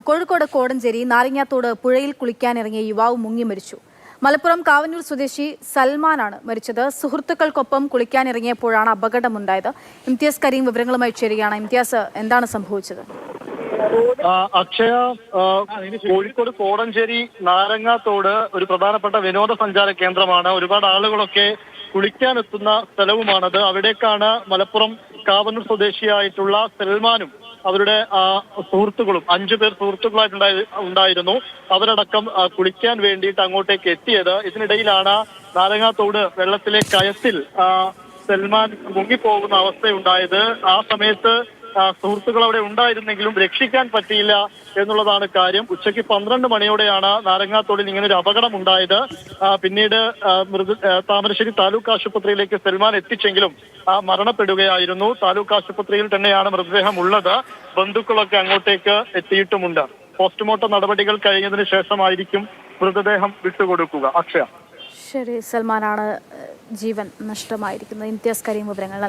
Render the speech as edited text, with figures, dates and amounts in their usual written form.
കോഴിക്കോട് കോടഞ്ചേരി നാരങ്ങാത്തോട് പുഴയിൽ കുളിക്കാനിറങ്ങിയ യുവാവ് മുങ്ങി മരിച്ചു. മലപ്പുറം കാവന്നൂർ സ്വദേശി സൽമാനാണ് മരിച്ചത്. സുഹൃത്തുക്കൾക്കൊപ്പം കുളിക്കാനിറങ്ങിയപ്പോഴാണ് അപകടമുണ്ടായത്. ഇംതിയാസ് കരീം വിവരങ്ങളുമായി ചേരുകയാണ്. ഇംതിയാസ്, എന്താണ് സംഭവിച്ചത്? അക്ഷയ, കോഴിക്കോട് കോടഞ്ചേരി നാരങ്ങാത്തോട് ഒരു പ്രധാനപ്പെട്ട വിനോദസഞ്ചാര കേന്ദ്രമാണ്. ഒരുപാട് ആളുകളൊക്കെ കുളിക്കാനെത്തുന്ന സ്ഥലവുമാണത്. അവിടേക്കാണ് മലപ്പുറം കാവന്നൂർ സ്വദേശിയായിട്ടുള്ള സൽമാനും അവരുടെ സുഹൃത്തുക്കളും 5 പേർ സുഹൃത്തുക്കളായിട്ടുണ്ടായിരുന്നു. അവരടക്കം കുളിക്കാൻ വേണ്ടിയിട്ട് അങ്ങോട്ടേക്ക് എത്തിയത്. ഇതിനിടയിലാണ് നാരങ്ങാത്തോട് വെള്ളത്തിലെ കയത്തിൽ സൽമാൻ മുങ്ങിപ്പോകുന്ന അവസ്ഥയുണ്ടായത്. ആ സമയത്ത് സുഹൃത്തുക്കൾ അവിടെ ഉണ്ടായിരുന്നെങ്കിലും രക്ഷിക്കാൻ പറ്റിയില്ല എന്നുള്ളതാണ് കാര്യം. ഉച്ചയ്ക്ക് 12 മണിയോടെയാണ് നാരങ്ങാത്തോടിൽ ഇങ്ങനെ ഒരു അപകടം ഉണ്ടായത്. പിന്നീട് താമരശ്ശേരി താലൂക്ക് ആശുപത്രിയിലേക്ക് സൽമാൻ എത്തിച്ചെങ്കിലും മരണപ്പെടുകയായിരുന്നു. താലൂക്ക് ആശുപത്രിയിൽ തന്നെയാണ് മൃതദേഹം ഉള്ളത്. ബന്ധുക്കളൊക്കെ അങ്ങോട്ടേക്ക് എത്തിയിട്ടുമുണ്ട്. പോസ്റ്റ്മോർട്ടം നടപടികൾ കഴിഞ്ഞതിന് ശേഷമായിരിക്കും മൃതദേഹം വിട്ടുകൊടുക്കുക. അക്ഷയ, ശരി, സൽമാനാണ് ജീവൻ നഷ്ടമായിരിക്കുന്നത്. ഇംതിയാസ് കരീം വിവരങ്ങൾ നൽകി.